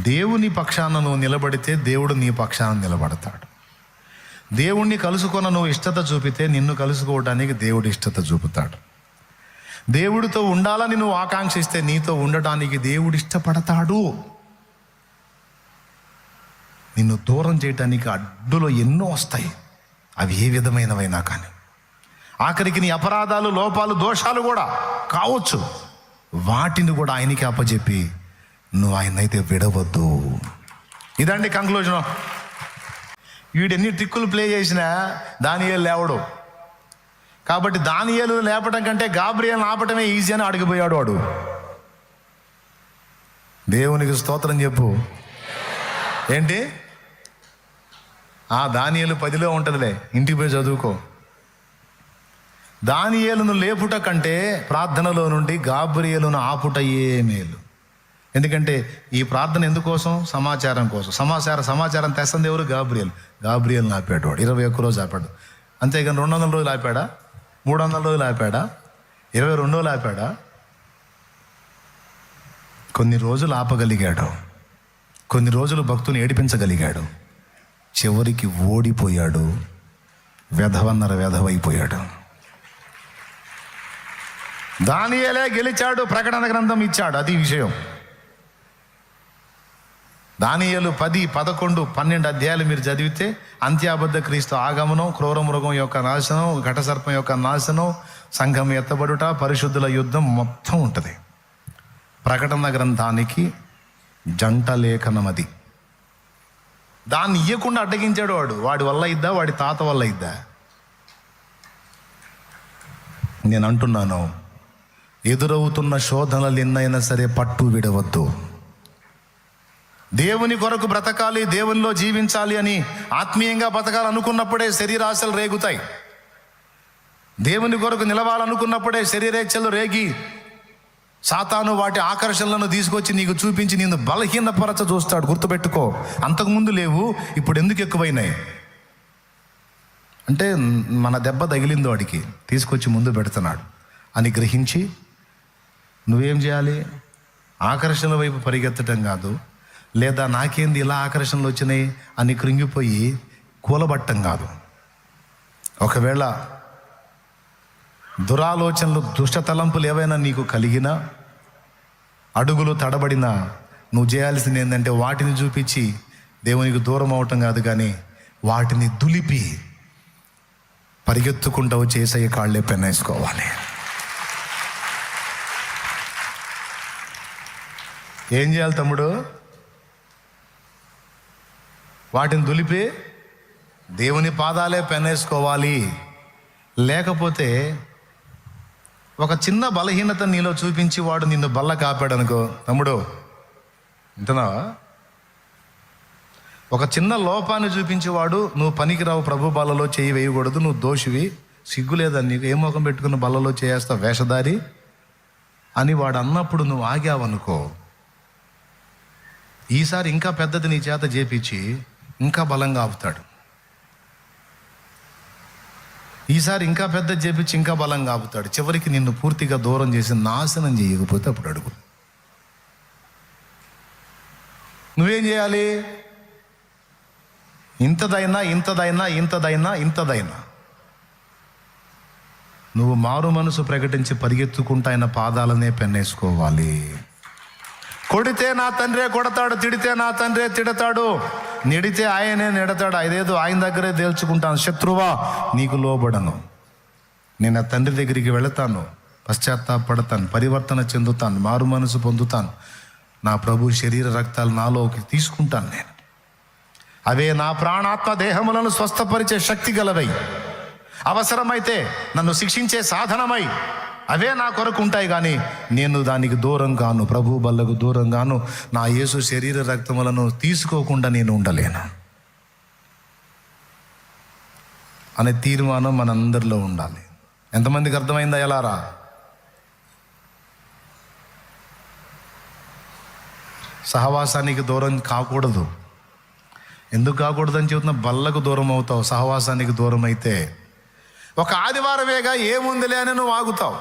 దేవుని పక్షాన నువ్వు నిలబడితే దేవుడు నీ పక్షాన నిలబడతాడు. దేవుణ్ణి కలుసుకొన నువ్వు ఇష్టత చూపితే నిన్ను కలుసుకోవడానికి దేవుడు ఇష్టత చూపుతాడు. దేవుడితో ఉండాలని నువ్వు ఆకాంక్షిస్తే నీతో ఉండటానికి దేవుడు ఇష్టపడతాడు. నిన్ను దూరం చేయటానికి అడ్డులో ఎన్నో వస్తాయి, అవి ఏ విధమైనవైనా కానీ. ఆఖరికి నీ అపరాధాలు, లోపాలు, దోషాలు కూడా కావచ్చు, వాటిని కూడా ఆయనకి అప్పచెప్పి నువ్వు ఆయనైతే విడవద్దు. ఇదండి కంక్లూజన్. వీడెన్ని ట్రిక్కులు ప్లే చేసినా దానియేలు లేవడు. కాబట్టి దానియేలు లేపడం కంటే గాబ్రియేలును ఆపటమే ఈజీ అని అడిగిపోయాడు వాడు. దేవునికి స్తోత్రం చెప్పు. ఏంటి? దానియేలు 10లో ఉంటుందిలే, ఇంటికి పోయి చదువుకో. దానియేలును లేపుట కంటే ప్రార్థనలో నుండి గాబ్రియేలును ఆపుటయే మేలు. ఎందుకంటే ఈ ప్రార్థన ఎందుకోసం? సమాచారం కోసం. సమాచారం తెస్తుంది ఎవరు? గాబ్రియేలును ఆపాడు వాడు. 21 రోజు ఆపాడు. అంతేగాని 200 రోజులు ఆపాడా? 300 రోజులు ఆపాడా? 22 రోజులు ఆపాడా? కొన్ని రోజులు ఆపగలిగాడు, కొన్ని రోజులు భక్తుని ఏడిపించగలిగాడు. చివరికి ఓడిపోయాడు, వెధవైపోయాడు. దానియేలే గెలిచాడు, ప్రకటన గ్రంథం ఇచ్చాడు. అది విషయం. దానియేలు 10, 11, 12 అధ్యాయాలు మీరు చదివితే అంత్యాబద్ధ క్రీస్తు ఆగమనం, క్రూర మృగం యొక్క నాశనం, ఘటసర్పం యొక్క నాశనం, సంఘం ఎత్తబడుట, పరిశుద్ధుల యుద్ధం మొత్తం ఉంటుంది. ప్రకటన గ్రంథానికి జంట లేఖనం అది. దాన్ని ఇయ్యకుండా అడ్డగించాడు వాడు. వాడి వల్ల ఇద్దా, వాడి తాత వల్ల ఇద్దా? నేను అంటున్నాను, ఎదురవుతున్న శోధనలు ఎన్నైనా సరే పట్టు విడవద్దు. దేవుని కొరకు బ్రతకాలి, దేవునిలో జీవించాలి అని ఆత్మీయంగా బతకాలనుకున్నప్పుడే శరీరాశలు రేగుతాయి. దేవుని కొరకు నిలవాలనుకున్నప్పుడే శరీరేచ్ఛలు రేగి సాతాను వాటి ఆకర్షణలను తీసుకొచ్చి నీకు చూపించి నిన్ను బలహీనపరచ చూస్తాడు. గుర్తుపెట్టుకో. అంతకుముందు లేవు, ఇప్పుడు ఎందుకు ఎక్కువైనాయి అంటే మన దెబ్బ తగిలిందో వాడికి తీసుకొచ్చి ముందు పెడుతున్నాడు అని గ్రహించి నువ్వేం చేయాలి? ఆకర్షణల వైపు పరిగెత్తడం కాదు, లేదా నాకేంది ఇలా ఆకర్షణలు వచ్చినాయి అని కృంగిపోయి కూలబట్టం కాదు. ఒకవేళ దురాలోచనలు, దుష్ట తలంపులు ఏవైనా నీకు కలిగినా, అడుగులు తడబడినా, నువ్వు చేయాల్సింది ఏంటంటే వాటిని చూపించి దేవునికి దూరం అవటం కాదు, కానీ వాటిని దులిపి పరిగెత్తుకుంటూ చేసే కాళ్ళే పెన్నేసుకోవాలి. ఏం చేయాలి తమ్ముడు? వాటిని దులిపి దేవుని పాదాలే పెన్నేసుకోవాలి. లేకపోతే ఒక చిన్న బలహీనత నీలో చూపించి వాడు నిన్ను బల్ల కాపాడు అనుకో, తమ్ముడు వింటున్నావా? ఒక చిన్న లోపాన్ని చూపించి వాడు నువ్వు పనికిరావు, ప్రభు బల్లలో చేయి వేయకూడదు, నువ్వు దోషివి, సిగ్గులేదని నీకు ఏ ముఖం పెట్టుకుని బల్లలో చేస్తావు వేషధారి అని వాడు అన్నప్పుడు నువ్వు ఆగావనుకో, ఈసారి ఇంకా పెద్దది నీ చేత చేపించి ఇంకా బలంగా ఆపుతాడు. ఈసారి ఇంకా పెద్ద చేపించి ఇంకా బలంగా ఆపుతాడు. చివరికి నిన్ను పూర్తిగా దూరం చేసి నాశనం చేయకపోతే అప్పుడు అడుగు. నువ్వేం చేయాలి? ఇంతదైనా నువ్వు మారు మనసు ప్రకటించి పరిగెత్తుకుంటా ఆయన పాదాలనే పెన్నేసుకోవాలి. కొడితే నా తండ్రే కొడతాడు, తిడితే నా తండ్రే తిడతాడు, నిడితే ఆయనే నిడతాడు. అదేదో ఆయన దగ్గరే తేల్చుకుంటాను. శత్రువా నీకు లోబడను, నేను నా తండ్రి దగ్గరికి వెళతాను, పశ్చాత్తాపడతాను, పరివర్తన చెందుతాను, మారు మనసు పొందుతాను, నా ప్రభు శరీర రక్తాలు నాలోకి తీసుకుంటాను. నేను అవే నా ప్రాణాత్మ దేహములను స్వస్థపరిచే శక్తి గలవై, అవసరమైతే నన్ను శిక్షించే సాధనమై అవే నా కొరకు ఉంటాయి. కానీ నేను దానికి దూరం గాను, ప్రభు బల్లకు దూరం గాను, నా యేసు శరీర రక్తములను తీసుకోకుండా నేను ఉండలేను అనే తీర్మానం మనందరిలో ఉండాలి. ఎంతమందికి అర్థమైందా? ఎలారా? సహవాసానికి దూరం కాకూడదు. ఎందుకు కాకూడదని చెబుతున్నా, బల్లకు దూరం అవుతావు. సహవాసానికి దూరం అయితే ఒక ఆదివారమేగా ఏముందిలే అని నువ్వు ఆగుతావు.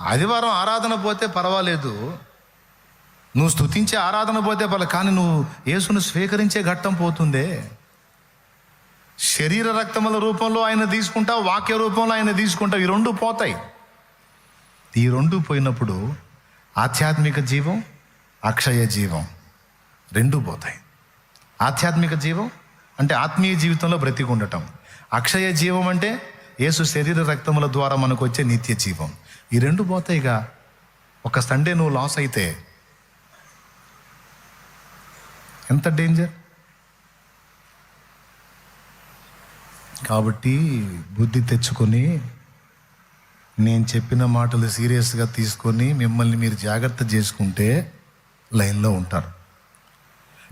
ఆదివారం ఆరాధన పోతే పర్వాలేదు, నువ్వు స్తుతించే ఆరాధన పోతే పర్లేదు, కానీ నువ్వు యేసును స్వీకరించే ఘట్టం పోతుందే. శరీర రక్తముల రూపంలో ఆయన తీసుకుంటావు, వాక్య రూపంలో ఆయన తీసుకుంటావు. ఈ రెండు పోతాయి. ఈ రెండు పోయినప్పుడు ఆధ్యాత్మిక జీవం, అక్షయ జీవం రెండు పోతాయి. ఆధ్యాత్మిక జీవం అంటే ఆత్మీయ జీవితంలో బ్రతికి ఉండటం. అక్షయ జీవం అంటే యేసు శరీర రక్తముల ద్వారా మనకు వచ్చే నిత్య జీవం. ఈ రెండు పోతాయిగా. ఒక సండే నువ్వు లాస్ అయితే ఎంత డేంజర్. కాబట్టి బుద్ధి తెచ్చుకొని నేను చెప్పిన మాటలు సీరియస్గా తీసుకొని మిమ్మల్ని మీరు జాగ్రత్త చేసుకుంటే లైన్లో ఉంటారు.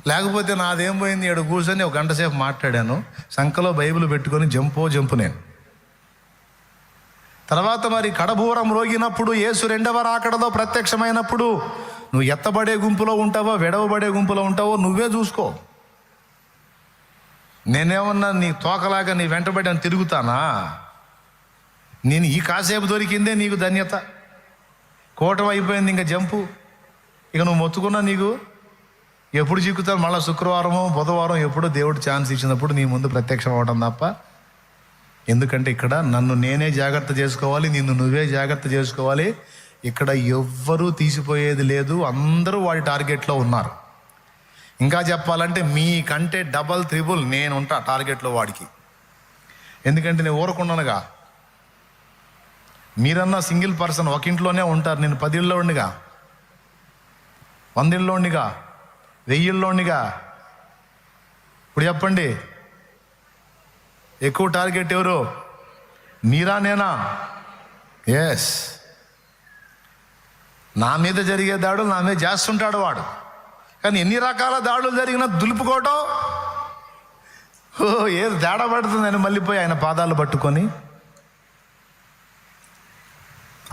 లేకపోతే నాదేం పోయింది, ఏడు కూర్చొని ఒక గంట సేపు మాట్లాడాను, సంఖలో బైబిల్ పెట్టుకొని జంపు నేను. తర్వాత మరి కడబూరం రోగినప్పుడు, యేసు రెండవ రాకడలో ప్రత్యక్షమైనప్పుడు నువ్వు ఎత్తబడే గుంపులో ఉంటావో విడవబడే గుంపులో ఉంటావో నువ్వే చూసుకో. నేనేమన్నా నీ తోకలాగా నీ వెంటబడి అని తిరుగుతానా? నేను ఈ కాసేపు దొరికిందే నీకు ధన్యత. కూటమి అయిపోయింది, ఇంకా జంపు. ఇక నువ్వు మొత్తుకున్నా నీకు ఎప్పుడు చిక్కుతావు? మళ్ళీ శుక్రవారమో బుధవారం ఎప్పుడో దేవుడు ఛాన్స్ ఇచ్చినప్పుడు నీ ముందు ప్రత్యక్షం అవ్వడం తప్ప. ఎందుకంటే ఇక్కడ నన్ను నేనే జాగ్రత్త చేసుకోవాలి, నిన్ను నువ్వే జాగ్రత్త చేసుకోవాలి. ఇక్కడ ఎవ్వరూ తీసిపోయేది లేదు, అందరూ వాడి టార్గెట్లో ఉన్నారు. ఇంకా చెప్పాలంటే మీ కంటే డబల్ త్రిబుల్ నేను ఉంటా టార్గెట్లో వాడికి. ఎందుకంటే నేను ఊరకుండానుగా. మీరన్నా సింగిల్ పర్సన్ ఒక ఇంట్లోనే ఉంటారు, నేను 10 ఇళ్ళలో ఉండిగా, 100 ఇళ్ళలో ఉండిగా, 1000 ఇళ్ళలో ఉండిగా. ఇప్పుడు చెప్పండి, ఎక్కువ టార్గెట్ ఎవరు, మీరా నేనా? ఎస్. నా మీద జరిగే దాడులు నా మీద చేస్తుంటాడు వాడు. కానీ ఎన్ని రకాల దాడులు జరిగినా దులుపుకోవటం, ఏది తేడా పడుతుందని మళ్ళీ పోయి ఆయన పాదాలు పట్టుకొని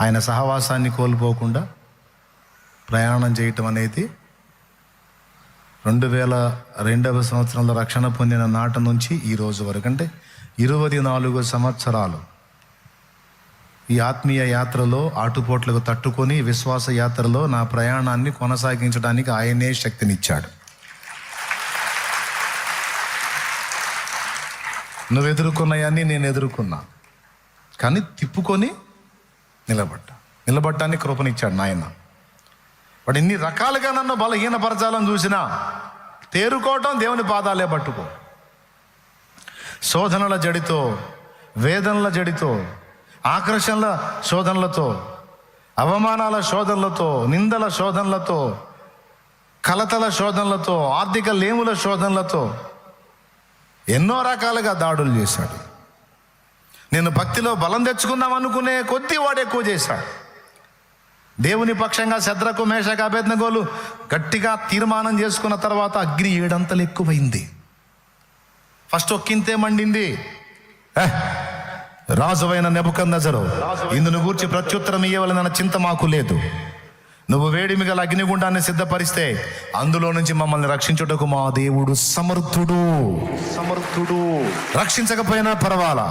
ఆయన సహవాసాన్ని కోల్పోకుండా ప్రయాణం చేయటం అనేది 2002వ సంవత్సరంలో రక్షణ పొందిన నాటి నుంచి ఈ రోజు వరకు, అంటే 24 సంవత్సరాలు ఈ ఆత్మీయ యాత్రలో ఆటుపోట్లకు తట్టుకొని విశ్వాస యాత్రలో నా ప్రయాణాన్ని కొనసాగించడానికి ఆయనే శక్తినిచ్చాడు. నువ్వు ఎదుర్కొన్నాయని నేను ఎదుర్కొన్నా, కానీ తిప్పుకొని నిలబడ్డానికి కృపనిచ్చాడు నాయన. వాడు ఎన్ని రకాలుగా నన్ను బలహీనపరచాలని చూసినా తేరుకోవటం దేవుని పాదాలే పట్టుకో. శోధనల జడితో, వేదనల జడితో, ఆకర్షణల శోధనలతో, అవమానాల శోధనలతో, నిందల శోధనలతో, కలతల శోధనలతో, ఆర్థిక లేముల శోధనలతో ఎన్నో రకాలుగా దాడులు చేశాడు. నేను భక్తిలో బలం తెచ్చుకుందాం అనుకునే కొద్దీ వాడు ఎక్కువ చేశాడు. దేవుని పక్షంగా శద్రకు మేషకు అబేద్నెగోలు గట్టిగా తీర్మానం చేసుకున్న తర్వాత అగ్ని 7 అంతలు ఎక్కువైంది. ఫస్ట్ ఒక్కింతే మండింది. రాజువైన నెబుకద్నెజరు, ఇందును గూర్చి ప్రత్యుత్తరం ఇయ్యవలెనన్న చింత మాకు లేదు. నువ్వు వేడిమి గల అగ్నిగుండాన్ని సిద్ధపరిస్తే అందులో నుంచి మమ్మల్ని రక్షించుటకు మా దేవుడు సమర్థుడు. రక్షించకపోయినా పర్వాలా,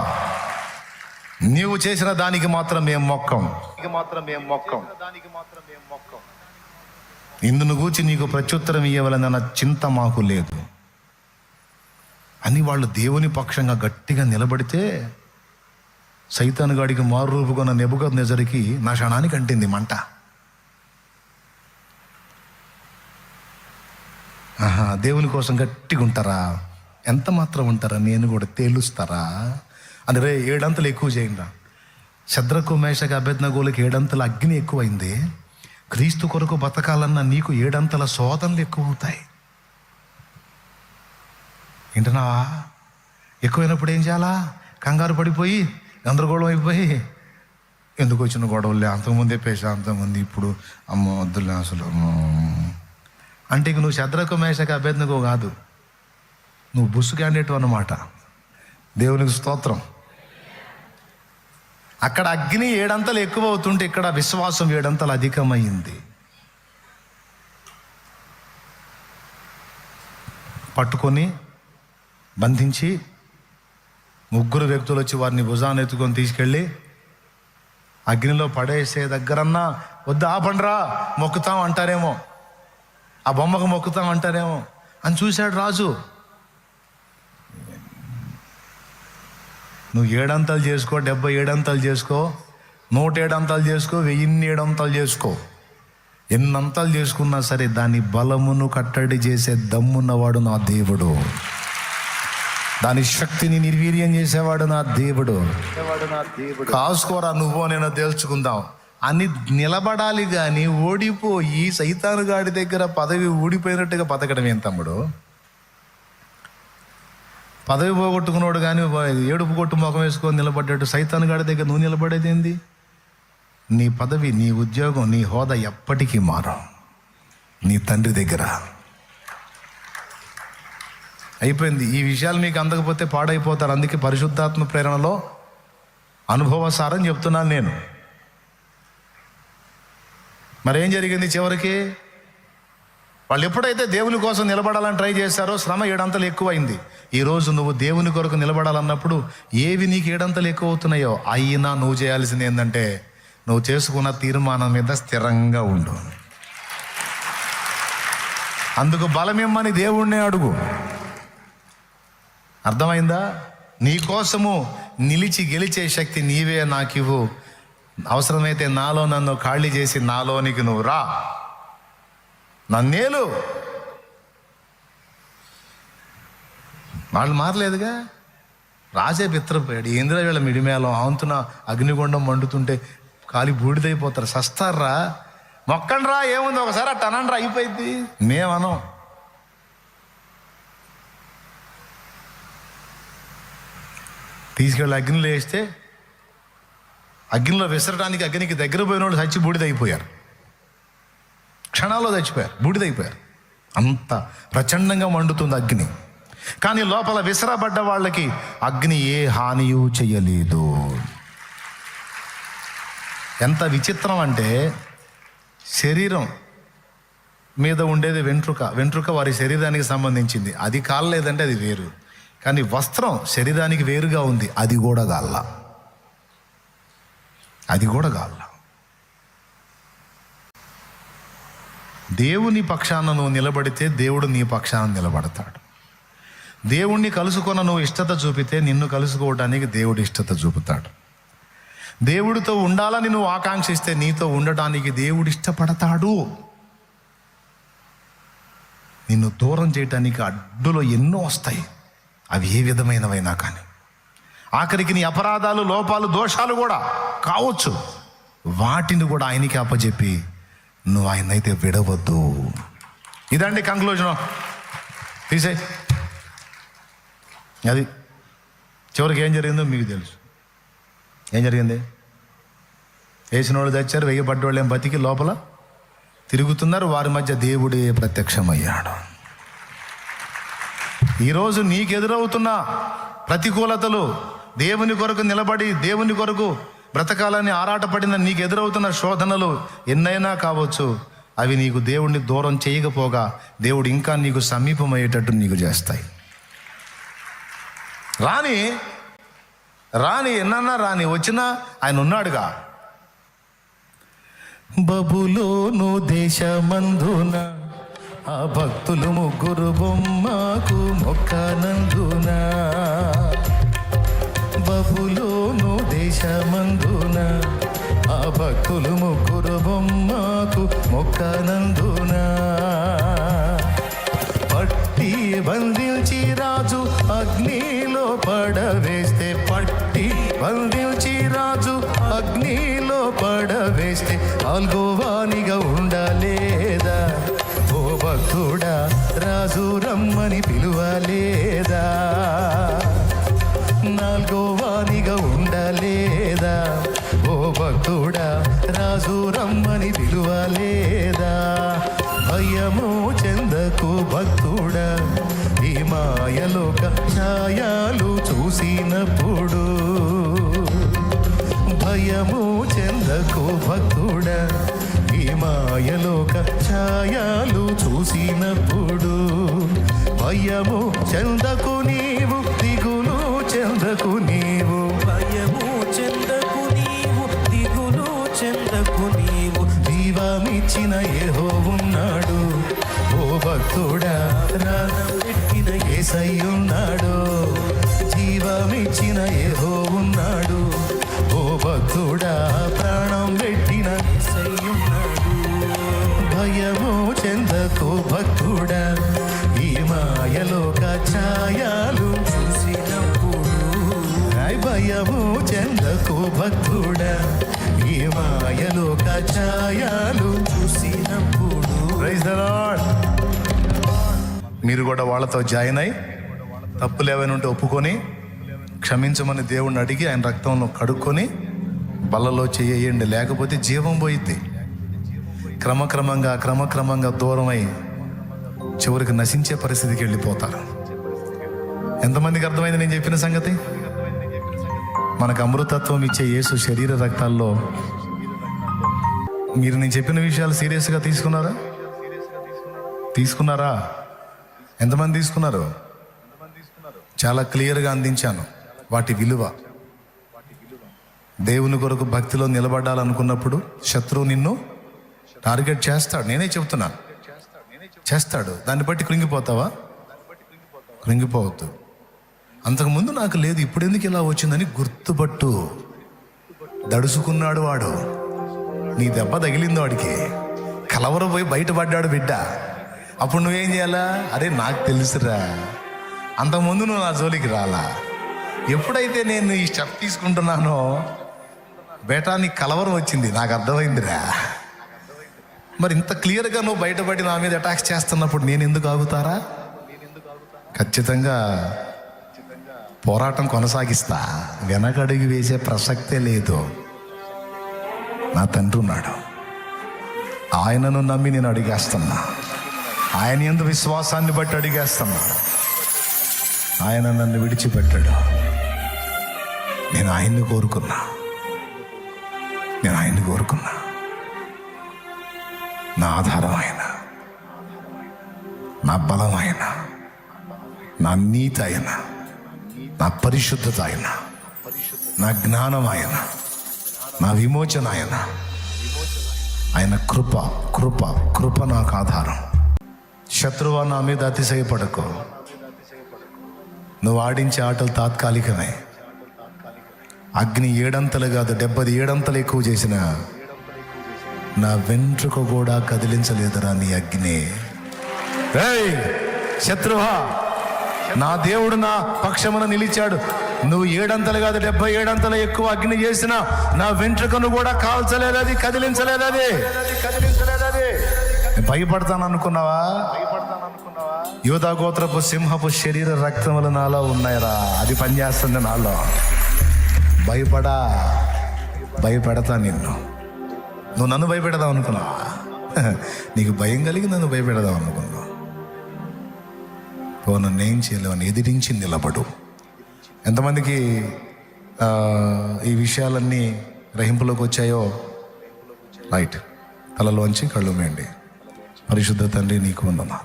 నీవు చేసిన దానికి మాత్రం మేము మొక్కం. ఇందును గూర్చి నీకు ప్రత్యుత్తరం ఇయ్యవలెనన్న చింత మాకు లేదు అని వాళ్ళు దేవుని పక్షంగా గట్టిగా నిలబడితే సైతాను గాడికి మారు రూపుకున్న నెబుకద్నెజరుకి నా క్షణానికి అంటింది మంట. దేవుని కోసం గట్టిగా ఉంటారా? ఎంత మాత్రం ఉంటారా? నేను కూడా తేలుస్తారా అని 7 అంతలు ఎక్కువ చేయండి. శద్రకు మేషకు అబేద్నెగోలకి 7 అంతల అగ్ని ఎక్కువైంది. క్రీస్తు కొరకు బతకాలన్నా నీకు 7 అంతల శోధనలు ఎక్కువ అవుతాయి. వింటున్నావా? ఎక్కువైనప్పుడు ఏం చేయాలా? కంగారు పడిపోయి గందరగోళం అయిపోయి ఎందుకు వచ్చిన గొడవలే, అంతకుముందే అంతకుముందు ఇప్పుడు అమ్మ వద్దులే అసలు అంటే ఇక నువ్వు శద్రకు మేషకు అబేద్నెగో కాదు, నువ్వు బుస్సు క్యాండిడేట్ అన్నమాట. దేవునికి స్తోత్రం. అక్కడ అగ్ని 7 అంతలు ఎక్కువ అవుతుంటే ఇక్కడ విశ్వాసం 7 అంతలు అధికమైంది. పట్టుకొని బంధించి 3 వ్యక్తులు వచ్చి వారిని భుజాన్ని ఎత్తుకొని తీసుకెళ్ళి అగ్నిలో పడేసే దగ్గరన్నా వద్దు ఆపండ్రా మొక్కుతాం అంటారేమో. ఆ బొమ్మకు మొక్కుతాం అంటారేమో అని చూశాడు రాజు. నువ్వు 7 అంతాలు చేసుకో, 77 అంతాలు చేసుకో, 107 అంతాలు చేసుకో, 1007 అంతాలు చేసుకో, ఎన్ని అంతాలు చేసుకున్నా సరే దాని బలమును కట్టడి చేసే దమ్మున్నవాడు నా దేవుడు. దాని శక్తిని నిర్వీర్యం చేసేవాడు నా దేవుడు. కాసుకోరా నువ్వో నేను తేల్చుకుందాం అని నిలబడాలి. కానీ ఓడిపోయి సైతాను గాడి దగ్గర పదవి ఊడిపోయినట్టుగా బతకడం ఏం తమ్ముడు? పదవి పోగొట్టుకున్నాడు కానీ ఏడుపు కొట్టు ముఖం వేసుకొని నిలబడ్డాడు. సైతాను గాడి దగ్గర నువ్వు నిలబడేది ఏంది? నీ పదవి, నీ ఉద్యోగం, నీ హోదా ఎప్పటికీ మారం. నీ తండ్రి దగ్గర అయిపోయింది. ఈ విషయాలు మీకు అందకపోతే పాడైపోతారు. అందుకే పరిశుద్ధాత్మ ప్రేరణలో అనుభవసారం చెప్తున్నాను నేను. మరేం జరిగింది చివరికి? వాళ్ళు ఎప్పుడైతే దేవుని కోసం నిలబడాలని ట్రై చేశారో శ్రమ 7 అంతలు ఎక్కువైంది. ఈరోజు నువ్వు దేవుని కొరకు నిలబడాలన్నప్పుడు ఏవి నీకు 7 అంతలు ఎక్కువ అవుతున్నాయో అయినా నువ్వు చేయాల్సింది ఏంటంటే నువ్వు చేసుకున్న తీర్మానం మీద స్థిరంగా ఉండు. అందుకు బలమిమ్మని దేవుణ్ణి అడుగు. అర్థమైందా? నీ కోసము నిలిచి గెలిచే శక్తి నీవే నాకివ్వు. అవసరమైతే నాలో నన్ను ఖాళీ చేసి నాలోనికి నువ్వు రా, నన్నేలు. వాళ్ళు మారలేదుగా. రాజే బిత్రపోయాడు. ఏంద్ర వీళ్ళ మిడిమేళం ఆంతున అగ్నిగుండం మండుతుంటే కాలి బూడిదైపోతారు, సస్తారా, మొక్కండి రా, ఏముంది ఒకసారి అట్ట అనండి రా, అయిపోయింది. మేమనం. తీసుకెళ్ళి అగ్నిలో వేస్తే అగ్నిలో విసరడానికి అగ్నికి దగ్గర పోయిన వాళ్ళు చచ్చి బూడిదైపోయారు. క్షణాల్లో చచ్చిపోయారు, బూడిదైపోయారు. అంత ప్రచండంగా మండుతుంది అగ్ని. కానీ లోపల విసరబడ్డ వాళ్ళకి అగ్ని ఏ హానియూ చెయ్యలేదు. ఎంత విచిత్రం అంటే శరీరం మీద ఉండేది వెంట్రుక వారి శరీరానికి సంబంధించింది. అది కాలలేదంటే అది వేరు. కానీ వస్త్రం శరీరానికి వేరుగా ఉంది, అది కూడా గాల్ల. దేవుని పక్షాన నువ్వు నిలబడితే దేవుడు నీ పక్షాన నిలబడతాడు. దేవుణ్ణి కలుసుకొన నువ్వు ఇష్టత చూపితే నిన్ను కలుసుకోవడానికి దేవుడు ఇష్టత చూపుతాడు. దేవుడితో ఉండాలని నువ్వు ఆకాంక్షిస్తే నీతో ఉండటానికి దేవుడు ఇష్టపడతాడు. నిన్ను దూరం చేయటానికి అడ్డులో ఎన్నో వస్తాయి, అవి ఏ విధమైనవైనా కానీ. ఆఖరికి నీ అపరాధాలు, లోపాలు, దోషాలు కూడా కావచ్చు. వాటిని కూడా ఆయనకి అప్పచెప్పి నువ్వు ఆయనైతే విడవద్దు. ఇదండి కంక్లూజన్. తీసే అది చివరికి ఏం జరిగిందో మీకు తెలుసు. ఏం జరిగింది? వేసిన వాళ్ళు తెచ్చారు, 1000 పడ్డవాళ్ళు ఏం బతికి లోపల తిరుగుతున్నారు. వారి మధ్య దేవుడే ప్రత్యక్షమయ్యాడు. ఈరోజు నీకు ఎదురవుతున్న ప్రతికూలతలు, దేవుని కొరకు నిలబడి దేవుని కొరకు బ్రతకాలని ఆరాటపడిన నీకు ఎదురవుతున్న శోధనలు ఎన్నైనా కావచ్చు. అవి నీకు దేవుణ్ణి దూరం చేయకపోగా దేవుడు ఇంకా నీకు సమీపమయ్యేటట్టు నీకు చేస్తాయి. రాని ఎన్నన్నా రాని వచ్చినా ఆయన ఉన్నాడుగా. బబులోను దేశమందున ఆ భక్తులు 3 బొమ్మకు మొక్కనందున. బబులోను దేశమందున ఆ భక్తులు 3 బొమ్మకు మొక్కనందున. పట్టి బంధించి రాజు అగ్నిలో పడవేస్తే, పట్టి బంధించి రాజు అగ్నిలో పడవేస్తే ఆల్గోవానిగా ఉండలేదా? ఓ భక్తుడా, రాజు రమ్మని పిలువలేదా? నాల్గోవానిగా ఉండలేదా? ఓ భక్తుడా, రాజు రమ్మని పిలువలేదా? భయము చెందకు భక్తుడా, ఈ మాయలోక ఛాయాలు చూసినప్పుడు. భయము చెందకు భక్తుడా, ఈ మాయలోక ఛాయాలు చూసినప్పుడు. భయము చెందకు నీవు, దిగులు చెందకు నీవు. భయము చెందకు నీవు, దిగులు చెందకు నీవు. జీవమిచ్చిన యెహోవా ఉన్నాడు, ఓ భక్తుడా ప్రాణం పెట్టిన యేసయ్యున్నాడు, జీవమిచ్చిన యెహోవున్నాడు. ఓ భక్తుడా ప్రాణం పెట్టిన యేసయ్యున్నాడు. భయము చెందకు భక్తుడా, ఈ మాయలోక ఛాయలు చూసినప్పుడు. భయము చెందకు భక్తుడా, ఈ మాయలోక ఛాయలు చూసినప్పుడు. Praise the lord. మీరు కూడా వాళ్ళతో జాయిన్ అయి తప్పులు ఏమైనా ఉంటే ఒప్పుకొని క్షమించమని దేవుణ్ణి అడిగి ఆయన రక్తంలో కడుక్కొని బల్లలో చేయండి, లేకపోతే జీవం పోయిద్ది. క్రమక్రమంగా దూరమై చివరికి నశించే పరిస్థితికి వెళ్ళిపోతారు. ఎంతమందికి అర్థమైంది నేను చెప్పిన సంగతి? మనకు అమృతత్వం ఇచ్చే యేసు శరీర రక్తాల్లో మీరు నేను చెప్పిన విషయాలు సీరియస్గా తీసుకున్నారా? ఎంతమంది తీసుకున్నారు? చాలా క్లియర్గా అందించాను వాటి విలువ. దేవుని కొరకు భక్తిలో నిలబడాలనుకున్నప్పుడు శత్రువు నిన్ను టార్గెట్ చేస్తాడు. నేనే చెప్తున్నాను, చేస్తాడు. దాన్ని బట్టి కృంగిపోతావా? కృంగిపోవద్దు. అంతకుముందు నాకు లేదు, ఇప్పుడు ఎందుకు ఇలా వచ్చిందని గుర్తుపట్టు. దడుచుకున్నాడు వాడు, నీ దెబ్బ తగిలింది వాడికి, కలవరపోయి బయటపడ్డాడు బిడ్డ. అప్పుడు నువ్వేం చేయాలా? అరే నాకు తెలుసురా, అంతకుముందు నువ్వు నా జోలికి రాలా. ఎప్పుడైతే నేను ఈ స్టెప్ తీసుకుంటున్నానో బేటా నీకు కలవరం వచ్చింది, నాకు అర్థమైందిరా. మరి ఇంత క్లియర్గా నువ్వు బయటపడి నా మీద అటాక్స్ చేస్తున్నప్పుడు నేను ఎందుకు ఆగుతారా? ఖచ్చితంగా పోరాటం కొనసాగిస్తా, వెనకడుగు వేసే ప్రసక్తే లేదు. నా తండ్రి ఉన్నాడు, ఆయనను నమ్మి నేను అడిగేస్తున్నా. ఆయన యందు విశ్వాసాన్ని బట్టి అడిగేస్తున్నా. ఆయన నన్ను విడిచిపెట్టాడు. నేను ఆయన్ని కోరుకున్నా. నా ఆధారం ఆయన, నా బలం ఆయన, నా నీతి ఆయన, నా పరిశుద్ధత ఆయన, నా జ్ఞానం ఆయన, నా విమోచన ఆయన. ఆయన కృప నాకు ఆధారం. శత్రువా నా మీద అతిశయపడకు. నువ్వు ఆడించే ఆటలు తాత్కాలికమే. అగ్ని 7 అంతలు కాదు 77 అంతలు ఎక్కువ చేసిన నా వెంట్రుక కూడా కదిలించలేదురా నీ అగ్ని. ఏయ్ శత్రువా, నా దేవుడు నా పక్షమున నిలిచాడు. నువ్వు 7 అంతలు కాదు 77 అంతలు ఎక్కువ అగ్ని చేసిన నా వెంట్రుకను కూడా కాల్చలేదు, అది కదిలించలేదు. అది భయపడతాను అనుకున్నావా? యూదా గోత్రపు సింహపు శరీర రక్తములు నాలో ఉన్నాయిరా, అది పనిచేస్తుంది నాలో. భయపెడతా నిన్ను. నువ్వు నన్ను భయపెడదాం అనుకున్నావా? నీకు భయం కలిగి నన్ను భయపెడదాం అనుకున్నావు. నన్నేం చేయలేవు అని ఎదిరించి నిలబడు. ఎంతమందికి ఈ విషయాలన్నీ గ్రహింపులోకి వచ్చాయో? రైట్, తలలోంచి కళ్ళు మేండి. పరిశుద్ధ తండ్రి, నీకు వందనా.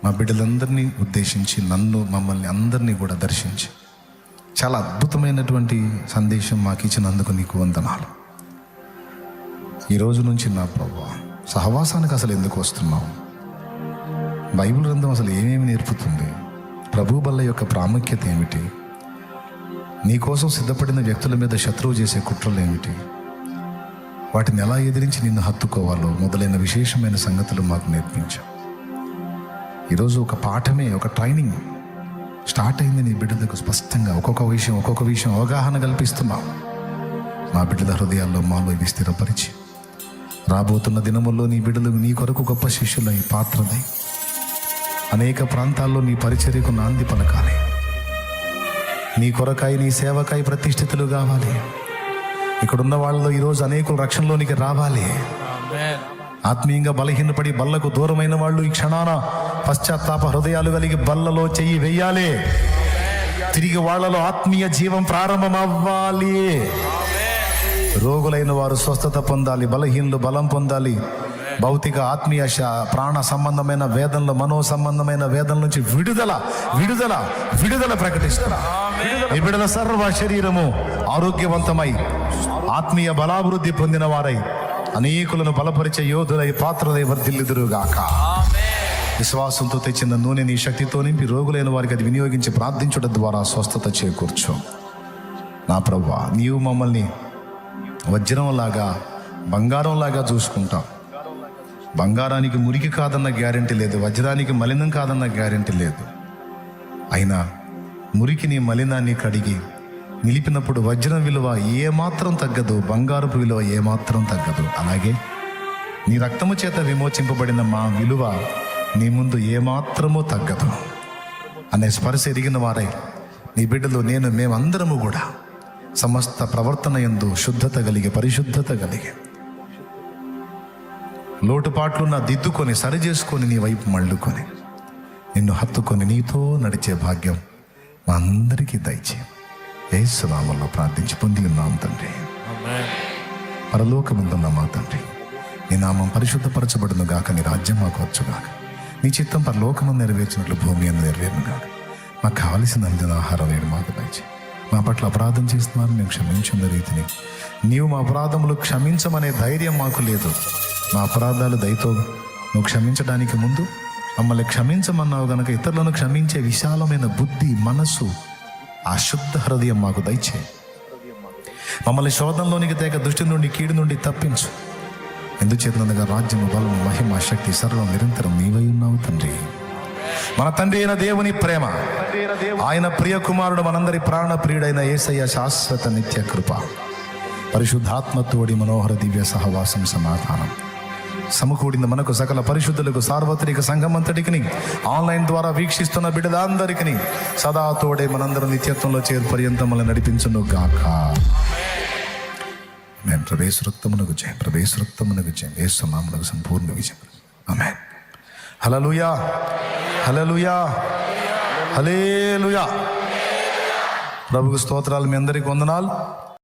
మా బిడ్డలందరినీ ఉద్దేశించి మమ్మల్ని అందరినీ కూడా దర్శించి చాలా అద్భుతమైనటువంటి సందేశం మాకు ఇచ్చినందుకు నీకు వందనాలు. ఈరోజు నుంచి నా ప్రభువా, సహవాసానికి అసలు ఎందుకు వస్తున్నావు? బైబిల్ గ్రంథం అసలు ఏమేమి నేర్పుతుంది? ప్రభు బల్ల యొక్క ప్రాముఖ్యత ఏమిటి? నీకోసం సిద్ధపడిన వ్యక్తుల మీద శత్రువు చేసే కుట్రలు ఏమిటి? వాటిని ఎలా ఎదిరించి నిన్ను హత్తుకోవాలో మొదలైన విశేషమైన సంగతులు మాకు నేర్పించావు. ఈరోజు ఒక పాఠమే, ఒక ట్రైనింగ్ స్టార్ట్ అయింది. నీ బిడ్డలకు స్పష్టంగా ఒక్కొక్క విషయం అవగాహన కల్పిస్తున్నావు. మా బిడ్డల హృదయాల్లో మాలో ఇవి స్థిరపరిచి రాబోతున్న దినముల్లో నీ బిడ్డలు నీ కొరకు గొప్ప శిష్యులై పాత్రదై అనేక ప్రాంతాల్లో నీ పరిచర్యకు నాంది పలకాలి. నీ కొరకాయ నీ సేవకాయ ప్రతిష్ఠితులు కావాలి. ఇక్కడున్న వాళ్ళలో ఈరోజు అనేకులు రక్షణలోనికి రావాలి. ఆత్మీయంగా బలహీనపడి బల్లకు దూరమైన వాళ్ళు ఈ క్షణాన పశ్చాత్తాప హృదయాలు కలిగి బల్లలో చెయ్యి వెయ్యాలి. తిరిగి వాళ్లలో ఆత్మీయ జీవం ప్రారంభం అవ్వాలి. రోగులైన వారు స్వస్థత పొందాలి, బలహీనులు బలం పొందాలి. భౌతిక ఆత్మీయ ప్రాణ సంబంధమైన వేదనలు, మనో సంబంధమైన వేదన నుంచి విడుదల ప్రకటిస్తున్నా. ఈ బిడ్డల సర్వ శరీరము ఆరోగ్యవంతమై ఆత్మీయ బలాభివృద్ధి పొందిన వారై అనేకులను బలపరిచే యోధులై పాత్రలై వర్ధిల్లుదురుగాక. విశ్వాసంతో తెచ్చిన నూనె నీ శక్తితో నింపి రోగులైన వారికి అది వినియోగించి ప్రార్థించడం ద్వారా స్వస్థత చేకూర్చు. నా ప్రభువా, నీవు మమ్మల్ని వజ్రంలాగా బంగారంలాగా చూసుకుంటావు. బంగారానికి మురికి కాదన్న గ్యారెంటీ లేదు, వజ్రానికి మలినం కాదన్న గ్యారెంటీ లేదు. అయినా మురికిని మలినాన్ని కడిగి నిలిపినప్పుడు వజ్రం విలువ ఏమాత్రం తగ్గదు, బంగారపు విలువ ఏమాత్రం తగ్గదు. అలాగే నీ రక్తము చేత విమోచింపబడిన మా విలువ నీ ముందు ఏమాత్రమూ తగ్గదు అనే స్పర్శ ఎరిగిన వారై నీ బిడ్డలు మేమందరము కూడా సమస్త ప్రవర్తన యందు శుద్ధత కలిగి, పరిశుద్ధత కలిగి, లోటుపాట్లున్న దిద్దుకొని సరిచేసుకొని నీ వైపు మళ్ళుకొని నిన్ను హత్తుకొని నీతో నడిచే భాగ్యం మా అందరికీ దయచే. యేసు నామములో ప్రార్థించి పొంది ఉన్నాం తండ్రి. పరలోకమందున్న మా తండ్రి, నీ నామం పరిశుద్ధపరచబడును గాక, నీ రాజ్యం మాకు వచ్చుగాక, నీ చిత్తం పరలోకమందు నెరవేర్చినట్లు భూమి అందు నెరవేరును గాక. మాకు కావలసిన అందిన ఆహారం వేడు మాకు దయచే. మా పట్ల అపరాధం చేస్తున్నారు మేము క్షమించున్న రీతిని నీవు మా అపరాధములు క్షమించమనే ధైర్యం మాకు లేదు. మా అపరాధాలు దయతో నువ్వు క్షమించడానికి ముందు మమ్మల్ని క్షమించమన్నావు గనక ఇతరులను క్షమించే విశాలమైన బుద్ధి, మనస్సు, ఆ శుద్ధ హృదయం మాకు దయచే. మమ్మల్ని శోధంలోనికి తేక దృష్టి నుండి, కీడు నుండి తప్పించు. ఎందుచేతనగా రాజ్యము, బలము, మహిమ, శక్తి సర్వం నిరంతరం నీవై ఉన్నావు తండ్రి. మన తండ్రి అయిన దేవుని ప్రేమ, ఆయన ప్రియ కుమారుడు మనందరి ప్రాణ ప్రియుడైన యేసయ్య శాశ్వత నిత్య కృప, పరిశుద్ధాత్మతోడి మనోహర దివ్య సహవాసం, సమాధానం సమకూడిన మనకు సకల పరిశుద్ధులకు, సార్వత్రిక సంఘమంతటికి, ఆన్లైన్ ద్వారా వీక్షిస్తున్న బిడ్డలందరికీ సదా తోడే మనందరం నిత్యత్వంలో చేరు పర్యంతములను నడిపించును గాక. నేను ప్రవేశరక్తమునకు జయం, ప్రవేశరక్తమునకు జయం, యేసు నామమునకు సంపూర్ణ విజయం. ఆమేన్. హల్లెలూయా, హల్లెలూయా, హల్లెలూయా. ప్రభువుకు స్తోత్రాలు. మీ అందరికీ వందనాలు.